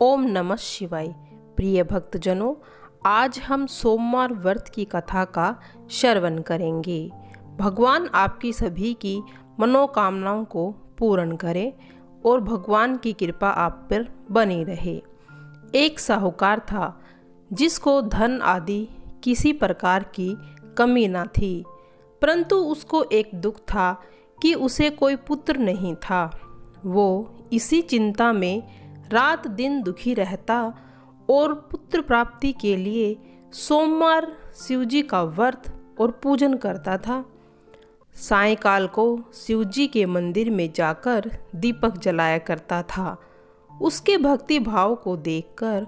ओम नमः शिवाय। प्रिय भक्तजनों, आज हम सोमवार व्रत की कथा का श्रवण करेंगे। भगवान आपकी सभी की मनोकामनाओं को पूर्ण करे और भगवान की कृपा आप पर बनी रहे। एक साहूकार था जिसको धन आदि किसी प्रकार की कमी न थी, परंतु उसको एक दुख था कि उसे कोई पुत्र नहीं था। वो इसी चिंता में रात दिन दुखी रहता और पुत्र प्राप्ति के लिए सोमवार शिवजी का व्रत और पूजन करता था। सायंकाल को शिवजी के मंदिर में जाकर दीपक जलाया करता था। उसके भक्ति भाव को देखकर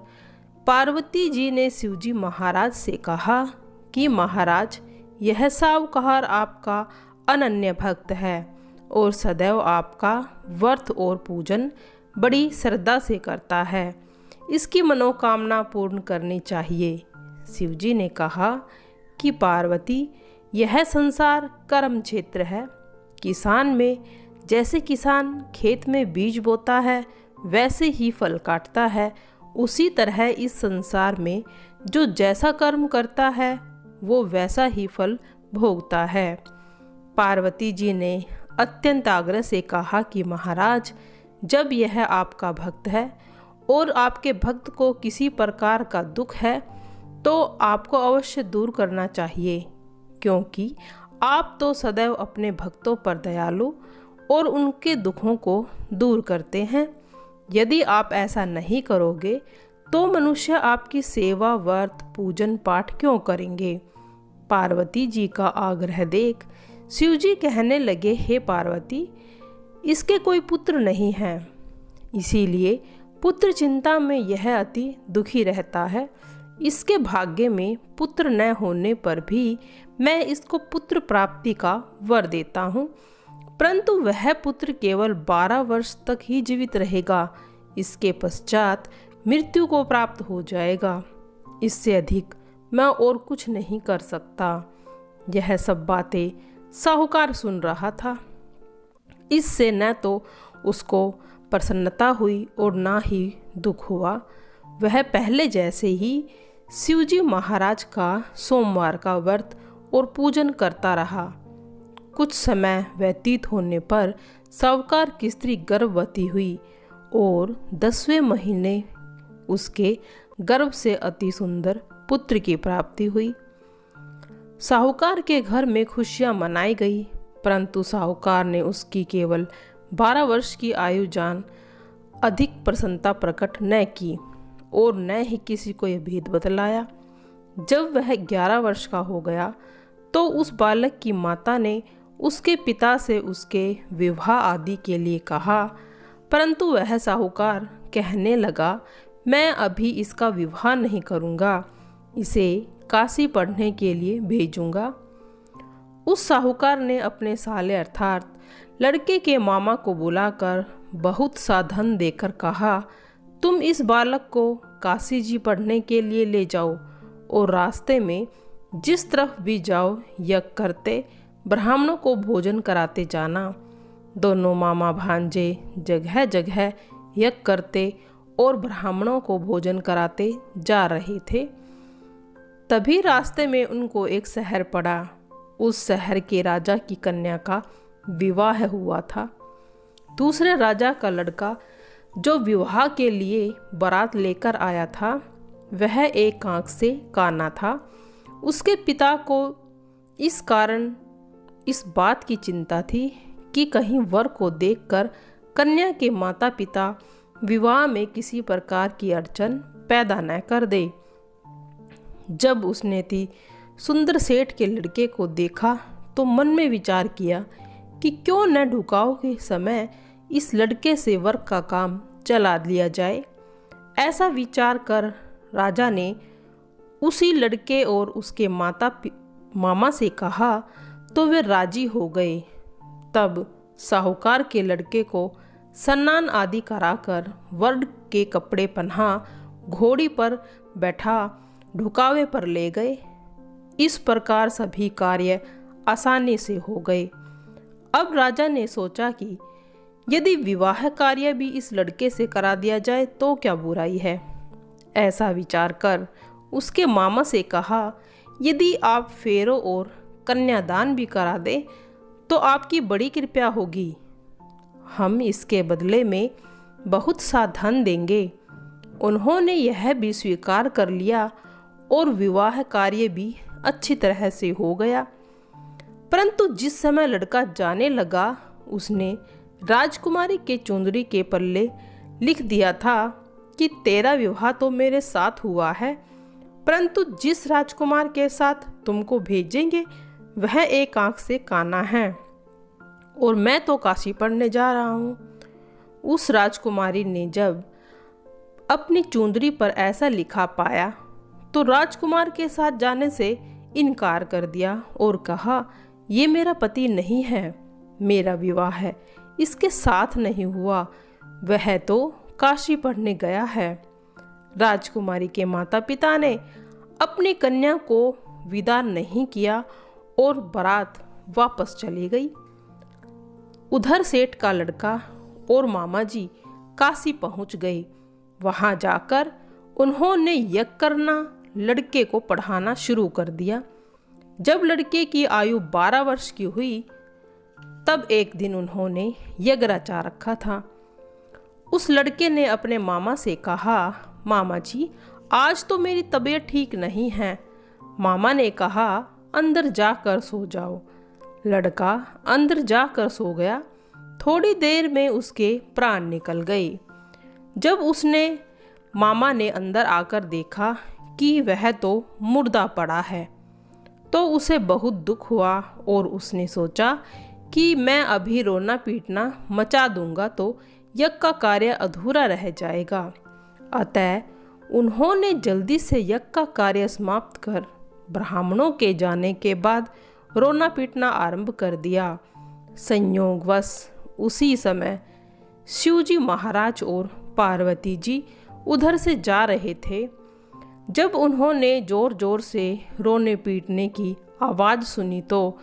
पार्वती जी ने शिवजी महाराज से कहा कि महाराज, यह साहूकार आपका अनन्य भक्त है और सदैव आपका व्रत और पूजन बड़ी श्रद्धा से करता है। इसकी मनोकामना पूर्ण करनी चाहिए। शिवजी ने कहा कि पार्वती, यह संसार कर्म क्षेत्र है। किसान में जैसे किसान खेत में बीज बोता है वैसे ही फल काटता है, उसी तरह इस संसार में जो जैसा कर्म करता है वो वैसा ही फल भोगता है। पार्वती जी ने अत्यंत आग्रह से कहा कि महाराज, जब यह आपका भक्त है और आपके भक्त को किसी प्रकार का दुख है तो आपको अवश्य दूर करना चाहिए, क्योंकि आप तो सदैव अपने भक्तों पर दयालु और उनके दुखों को दूर करते हैं। यदि आप ऐसा नहीं करोगे तो मनुष्य आपकी सेवा व्रत पूजन पाठ क्यों करेंगे। पार्वती जी का आग्रह देख शिवजी कहने लगे, हे पार्वती, इसके कोई पुत्र नहीं है, इसीलिए पुत्र चिंता में यह अति दुखी रहता है। इसके भाग्य में पुत्र न होने पर भी मैं इसको पुत्र प्राप्ति का वर देता हूँ, परंतु वह पुत्र केवल 12 वर्ष तक ही जीवित रहेगा। इसके पश्चात मृत्यु को प्राप्त हो जाएगा। इससे अधिक मैं और कुछ नहीं कर सकता। यह सब बातें साहूकार सुन रहा था। इससे न तो उसको प्रसन्नता हुई और ना ही दुख हुआ। वह पहले जैसे ही शिवजी महाराज का सोमवार का व्रत और पूजन करता रहा। कुछ समय व्यतीत होने पर साहूकार की स्त्री गर्भवती हुई और 10वें महीने उसके गर्भ से अति सुंदर पुत्र की प्राप्ति हुई। साहूकार के घर में खुशियां मनाई गई, परंतु साहूकार ने उसकी केवल 12 वर्ष की आयु जान अधिक प्रसन्नता प्रकट न की और न ही किसी को यह भेद बतलाया। जब वह 11 वर्ष का हो गया तो उस बालक की माता ने उसके पिता से उसके विवाह आदि के लिए कहा, परंतु वह साहूकार कहने लगा, मैं अभी इसका विवाह नहीं करूँगा, इसे काशी पढ़ने के लिए भेजूंगा। उस साहूकार ने अपने साले अर्थात लड़के के मामा को बुलाकर बहुत सा धन देकर कहा, तुम इस बालक को काशी जी पढ़ने के लिए ले जाओ और रास्ते में जिस तरफ भी जाओ यज्ञ करते ब्राह्मणों को भोजन कराते जाना। दोनों मामा भांजे जगह जगह यज्ञ करते और ब्राह्मणों को भोजन कराते जा रहे थे। तभी रास्ते में उनको एक शहर पड़ा। उस शहर के राजा की कन्या का विवाह हुआ था। दूसरे राजा का लड़का जो विवाह के लिए बारात लेकर आया था, वह एक आंख से काना था। उसके पिता को इस कारण इस बात की चिंता थी कि कहीं वर को देखकर कन्या के माता पिता विवाह में किसी प्रकार की अड़चन पैदा न कर दे। जब उसने सुंदर सेठ के लड़के को देखा तो मन में विचार किया कि क्यों न ढुकाव के समय इस लड़के से वर का काम चला लिया जाए। ऐसा विचार कर राजा ने उसी लड़के और उसके मामा से कहा तो वे राजी हो गए। तब साहूकार के लड़के को स्नान आदि कराकर वर के कपड़े पहना घोड़ी पर बैठा ढुकावे पर ले गए। इस प्रकार सभी कार्य आसानी से हो गए। अब राजा ने सोचा कि यदि विवाह कार्य भी इस लड़के से करा दिया जाए तो क्या बुराई है। ऐसा विचार कर उसके मामा से कहा, यदि आप फेरों और कन्यादान भी करा दें तो आपकी बड़ी कृपा होगी। हम इसके बदले में बहुत सा धन देंगे। उन्होंने यह भी स्वीकार कर लिया और विवाह कार्य भी अच्छी तरह से हो गया। परंतु जिस समय लड़का जाने लगा, उसने राजकुमारी के चुंदड़ी के पल्ले लिख दिया था कि तेरा विवाह तो मेरे साथ हुआ है, परंतु जिस राजकुमार के साथ तुमको भेजेंगे वह एक आंख से काना है और मैं तो काशी पढ़ने जा रहा हूँ। उस राजकुमारी ने जब अपनी चुंदड़ी पर ऐसा लिखा पाया तो राजकुमार के साथ जाने से इनकार कर दिया और कहा, ये मेरा पति नहीं है, मेरा विवाह है इसके साथ नहीं हुआ, वह तो काशी पढ़ने गया है। राजकुमारी के माता पिता ने अपनी कन्या को विदा नहीं किया और बारात वापस चली गई। उधर सेठ का लड़का और मामा जी काशी पहुंच गए। वहां जाकर उन्होंने यज्ञ करना, लड़के को पढ़ाना शुरू कर दिया। जब लड़के की आयु 12 वर्ष की हुई तब एक दिन उन्होंने यज्ञ रचा रखा था। उस लड़के ने अपने मामा से कहा, मामा जी आज तो मेरी तबीयत ठीक नहीं है। मामा ने कहा, अंदर जाकर सो जाओ। लड़का अंदर जाकर सो गया। थोड़ी देर में उसके प्राण निकल गए। जब उसने मामा ने अंदर आकर देखा कि वह तो मुर्दा पड़ा है तो उसे बहुत दुख हुआ और उसने सोचा कि मैं अभी रोना पीटना मचा दूंगा तो यज्ञ का कार्य अधूरा रह जाएगा। अतः उन्होंने जल्दी से यज्ञ का कार्य समाप्त कर ब्राह्मणों के जाने के बाद रोना पीटना आरंभ कर दिया। संयोगवश उसी समय शिवजी महाराज और पार्वती जी उधर से जा रहे थे। जब उन्होंने जोर जोर से रोने पीटने की आवाज़ सुनी तो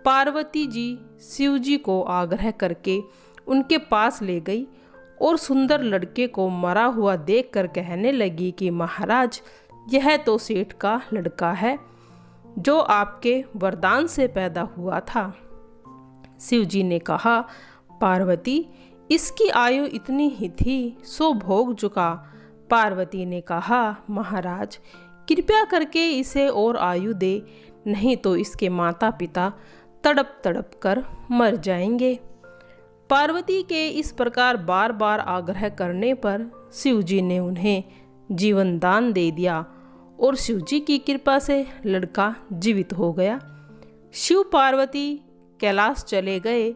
पार्वती जी शिवजी को आग्रह करके उनके पास ले गई और सुंदर लड़के को मरा हुआ देखकर कहने लगी कि महाराज, यह तो सेठ का लड़का है जो आपके वरदान से पैदा हुआ था। शिवजी ने कहा, पार्वती इसकी आयु इतनी ही थी सो भोग चुका। पार्वती ने कहा, महाराज कृपया करके इसे और आयु दे, नहीं तो इसके माता पिता तड़प तड़प कर मर जाएंगे। पार्वती के इस प्रकार बार बार आग्रह करने पर शिवजी ने उन्हें जीवन दान दे दिया और शिवजी की कृपा से लड़का जीवित हो गया। शिव पार्वती कैलाश चले गए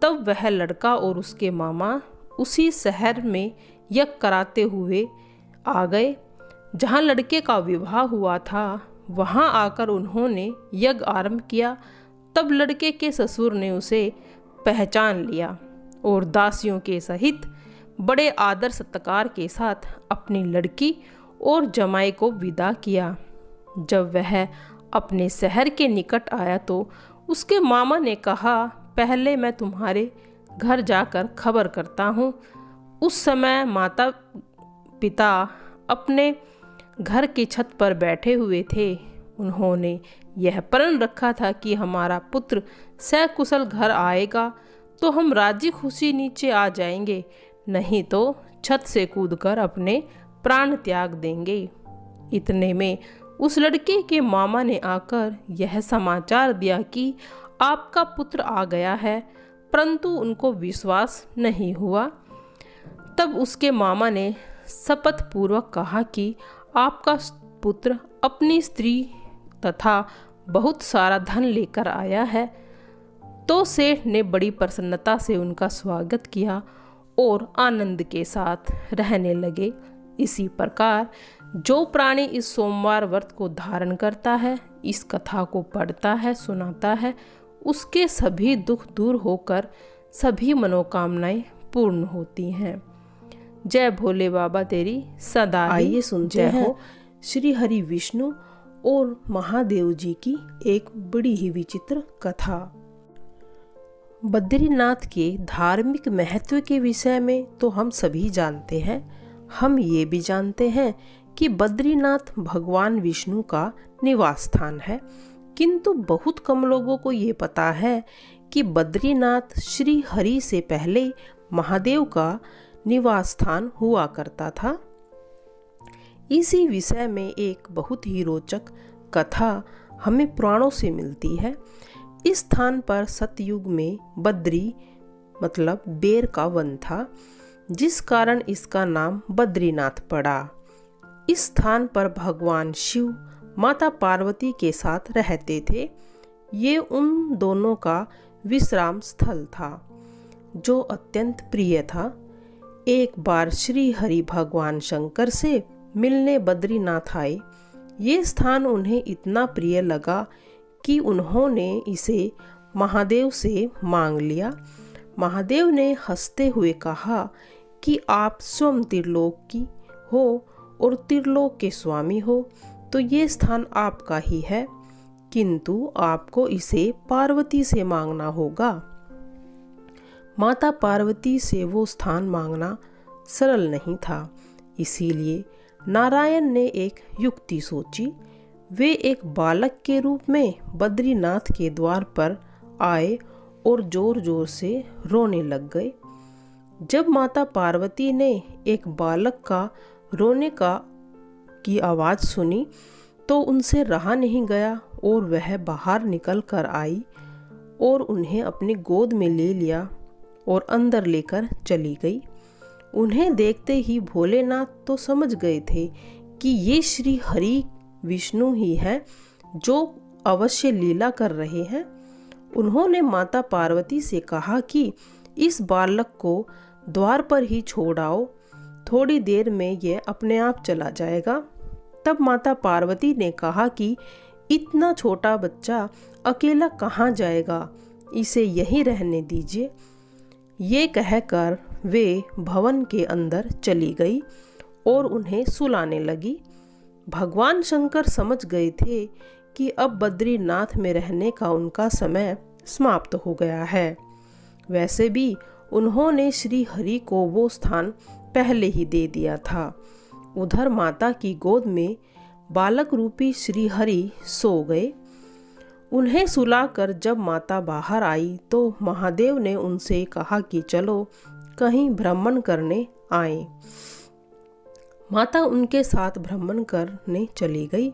तब वह लड़का और उसके मामा उसी शहर में यज्ञ कराते हुए आ गए जहाँ लड़के का विवाह हुआ था। वहाँ आकर उन्होंने यज्ञ आरंभ किया। तब लड़के के ससुर ने उसे पहचान लिया और दासियों के सहित बड़े आदर सत्कार के साथ अपनी लड़की और जमाई को विदा किया। जब वह अपने शहर के निकट आया तो उसके मामा ने कहा, पहले मैं तुम्हारे घर जाकर खबर करता हूँ। उस समय माता पिता अपने घर की छत पर बैठे हुए थे। उन्होंने यह प्रण रखा था कि हमारा पुत्र सकुशल घर आएगा तो हम राजी खुशी नीचे आ जाएंगे, नहीं तो छत से कूदकर अपने प्राण त्याग देंगे। इतने में उस लड़के के मामा ने आकर यह समाचार दिया कि आपका पुत्र आ गया है, परंतु उनको विश्वास नहीं हुआ। तब उसके मामा ने शपथ पूर्वक कहा कि आपका पुत्र अपनी स्त्री तथा बहुत सारा धन लेकर आया है। तो सेठ ने बड़ी प्रसन्नता से उनका स्वागत किया और आनंद के साथ रहने लगे। इसी प्रकार जो प्राणी इस सोमवार व्रत को धारण करता है, इस कथा को पढ़ता है, सुनाता है, उसके सभी दुख दूर होकर सभी मनोकामनाएं पूर्ण होती हैं। जय भोले बाबा तेरी सदा। आइए सुनते हैं श्री हरि विष्णु और महादेव जी की एक बड़ी ही विचित्र कथा। बद्रीनाथ के धार्मिक महत्व के विषय में तो हम सभी जानते हैं। हम ये भी जानते हैं कि बद्रीनाथ भगवान विष्णु का निवास स्थान है, किंतु बहुत कम लोगों को ये पता है कि बद्रीनाथ श्री हरि से पहले महादेव का निवास स्थान हुआ करता था। इसी विषय में एक बहुत ही रोचक कथा हमें पुराणों से मिलती है। इस स्थान पर सतयुग में बद्री मतलब बेर का वन था, जिस कारण इसका नाम बद्रीनाथ पड़ा। इस स्थान पर भगवान शिव माता पार्वती के साथ रहते थे। ये उन दोनों का विश्राम स्थल था जो अत्यंत प्रिय था। एक बार श्री हरि भगवान शंकर से मिलने बद्रीनाथ आए। ये स्थान उन्हें इतना प्रिय लगा कि उन्होंने इसे महादेव से मांग लिया। महादेव ने हंसते हुए कहा कि आप स्वयं त्रिलोक की हो और त्रिलोक के स्वामी हो, तो ये स्थान आपका ही है, किंतु आपको इसे पार्वती से मांगना होगा। माता पार्वती से वो स्थान मांगना सरल नहीं था, इसीलिए नारायण ने एक युक्ति सोची। वे एक बालक के रूप में बद्रीनाथ के द्वार पर आए और जोर जोर से रोने लग गए। जब माता पार्वती ने एक बालक का रोने की आवाज़ सुनी तो उनसे रहा नहीं गया और वह बाहर निकल कर आई और उन्हें अपनी गोद में ले लिया और अंदर लेकर चली गई। उन्हें देखते ही भोलेनाथ तो समझ गए थे कि ये श्री हरि विष्णु ही है जो अवश्य लीला कर रहे हैं। उन्होंने माता पार्वती से कहा कि इस बालक को द्वार पर ही छोड़ आओ, थोड़ी देर में यह अपने आप चला जाएगा। तब माता पार्वती ने कहा कि इतना छोटा बच्चा अकेला कहाँ जाएगा, इसे यहीं रहने दीजिए। ये कहकर वे भवन के अंदर चली गई और उन्हें सुलाने लगी। भगवान शंकर समझ गए थे कि अब बद्रीनाथ में रहने का उनका समय समाप्त हो गया है। वैसे भी उन्होंने श्री हरि को वो स्थान पहले ही दे दिया था। उधर माता की गोद में बालक रूपी श्री हरि सो गए। उन्हें सुलाकर जब माता बाहर आई तो महादेव ने उनसे कहा कि चलो कहीं भ्रमण करने आए। माता उनके साथ भ्रमण करने चली गई।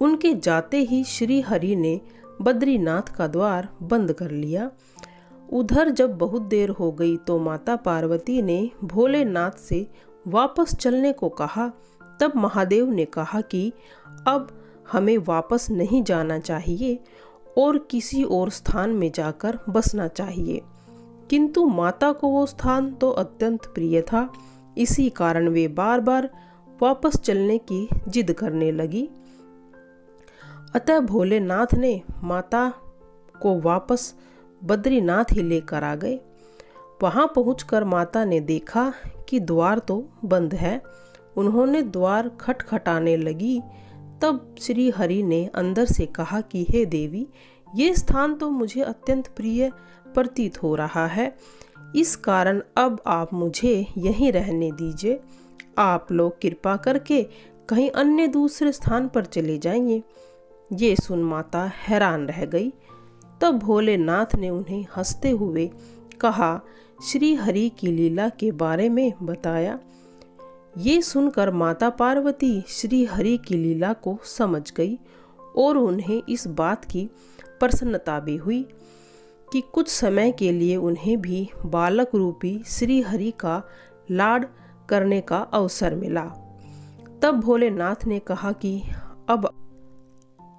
उनके जाते ही श्री हरि ने बद्रीनाथ का द्वार बंद कर लिया। उधर जब बहुत देर हो गई तो माता पार्वती ने भोलेनाथ से वापस चलने को कहा। तब महादेव ने कहा कि अब हमें वापस नहीं जाना चाहिए और किसी और स्थान में जाकर बसना चाहिए, किंतु माता को वो स्थान तो अत्यंत प्रिय था। इसी कारण वे बार बार वापस चलने की जिद करने लगी। अतः भोलेनाथ ने माता को वापस बद्रीनाथ ही लेकर आ गए। वहां पहुंचकर माता ने देखा कि द्वार तो बंद है। उन्होंने द्वार खटखटाने लगी। तब श्री हरि ने अंदर से कहा कि हे देवी, ये स्थान तो मुझे अत्यंत प्रिय प्रतीत हो रहा है, इस कारण अब आप मुझे यहीं रहने दीजिए। आप लोग कृपा करके कहीं अन्य दूसरे स्थान पर चले जाइए। ये सुन माता हैरान रह गई। तब भोलेनाथ ने उन्हें हंसते हुए कहा, श्री हरि की लीला के बारे में बताया। ये सुनकर माता पार्वती श्री हरि की लीला को समझ गई और उन्हें इस बात की प्रसन्नता भी हुई कि कुछ समय के लिए उन्हें भी बालक रूपी श्री हरि का लाड करने का अवसर मिला। तब भोलेनाथ ने कहा कि अब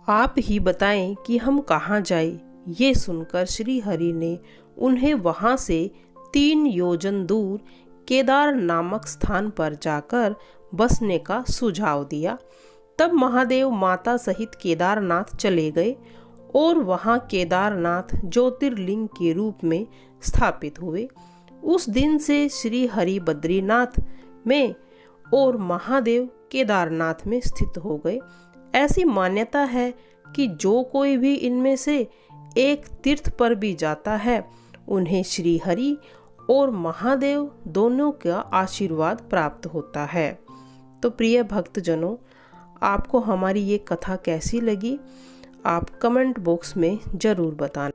आप ही बताएं कि हम कहाँ जाएं। ये सुनकर श्री हरि ने उन्हें वहाँ से 3 योजन दूर केदार नामक स्थान पर जाकर बसने का सुझाव दिया। तब महादेव माता सहित केदारनाथ चले गए और वहाँ केदारनाथ ज्योतिर्लिंग के रूप में स्थापित हुए। उस दिन से श्री हरि बद्रीनाथ में और महादेव केदारनाथ में स्थित हो गए। ऐसी मान्यता है कि जो कोई भी इनमें से एक तीर्थ पर भी जाता है उन्हें श्री हरि और महादेव दोनों का आशीर्वाद प्राप्त होता है। तो प्रिय भक्तजनों, आपको हमारी ये कथा कैसी लगी, आप कमेंट बॉक्स में ज़रूर बताना।